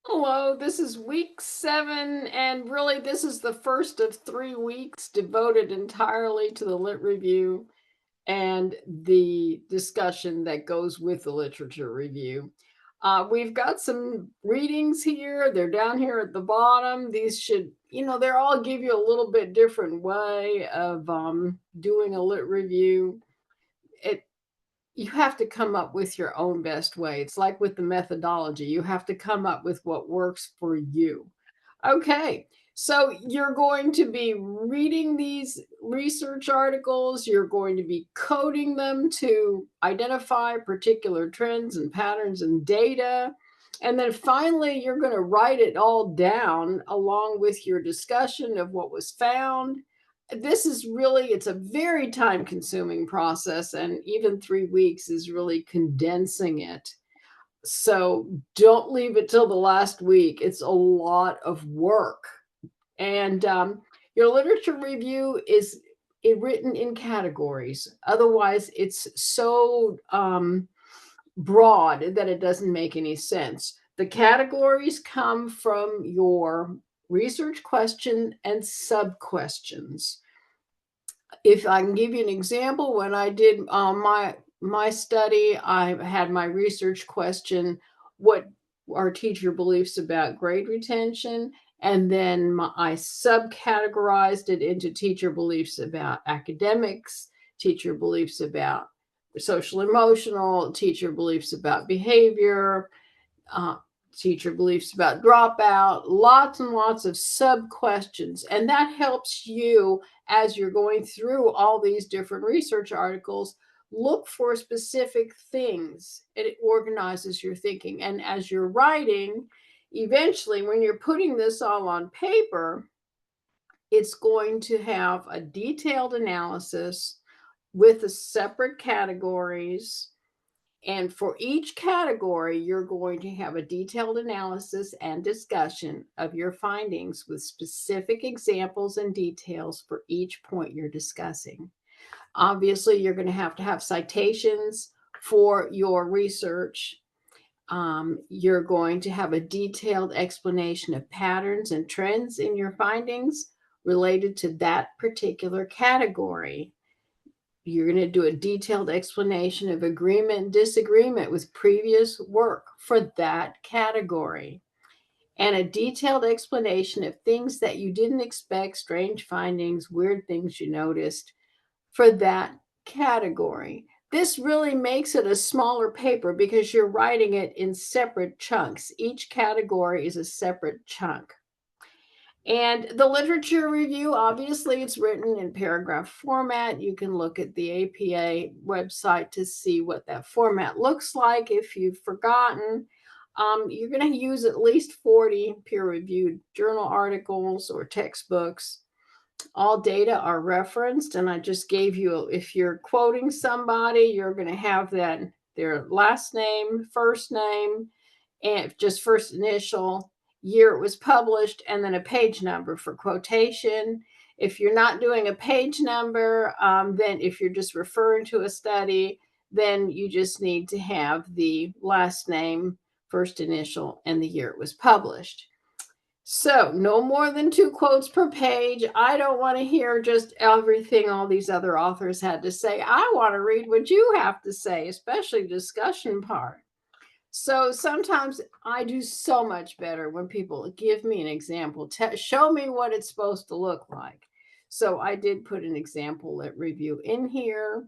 Hello, this is week 7, and really, this is the first of 3 weeks devoted entirely to the lit review and the discussion that goes with the literature review. We've got some readings here. They're down here at the bottom. These should, they're all give you a little bit different way of doing a lit review. It You have to come up with your own best way. It's like with the methodology, you have to come up with what works for you. Okay, so you're going to be reading these research articles, you're going to be coding them to identify particular trends and patterns and data. And then finally, you're going to write it all down along with your discussion of what was found. This is really, it's a very time consuming process, and even 3 weeks is really condensing it. So don't leave it till the last week. It's a lot of work. And your literature review is written in categories. Otherwise, it's so broad that it doesn't make any sense. The categories come from your research question and sub questions. If I can give you an example, when I did my study, I had my research question, what are teacher beliefs about grade retention? And then I subcategorized it into teacher beliefs about academics, teacher beliefs about social emotional, teacher beliefs about behavior, uh, teacher beliefs about dropout, lots and lots of sub questions. And that helps you as you're going through all these different research articles. Look for specific things. It organizes your thinking. And as you're writing, eventually, when you're putting this all on paper, it's going to have a detailed analysis with the separate categories, and for each category, you're going to have a detailed analysis and discussion of your findings with specific examples and details for each point you're discussing. Obviously, you're going to have citations for your research. You're going to have a detailed explanation of patterns and trends in your findings related to that particular category. You're going to do a detailed explanation of agreement and disagreement with previous work for that category, and a detailed explanation of things that you didn't expect, strange findings, weird things you noticed for that category. This really makes it a smaller paper because you're writing it in separate chunks. Each category is a separate chunk. And the literature review, obviously, it's written in paragraph format. You can look at the APA website to see what that format looks like if you've forgotten. You're going to use at least 40 peer reviewed journal articles or textbooks. All data are referenced, and I just gave you, if you're quoting somebody, you're going to have that their last name, first name, and just first initial, year it was published, and then a page number for quotation. If you're not doing a page number, then if you're just referring to a study, then you just need to have the last name, first initial, and the year it was published. So, no more than 2 quotes per page. I don't want to hear just everything all these other authors had to say. I want to read what you have to say, especially the discussion part. So sometimes I do so much better when people give me an example, show me what it's supposed to look like. So I did put an example review in here.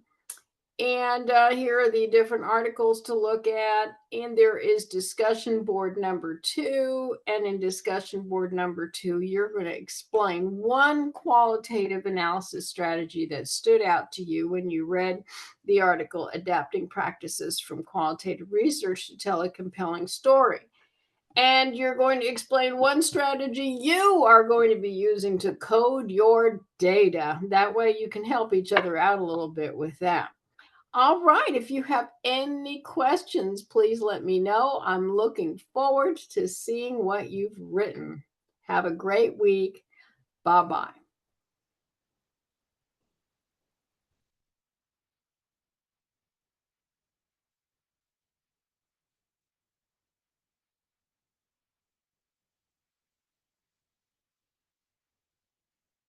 And here are the different articles to look at. And there is discussion board number 2. And in discussion board number 2, you're going to explain one qualitative analysis strategy that stood out to you when you read the article, Adapting Practices from Qualitative Research to Tell a Compelling Story. And you're going to explain one strategy you are going to be using to code your data. That way you can help each other out a little bit with that. All right. If you have any questions, please let me know. I'm looking forward to seeing what you've written. Have a great week. Bye bye.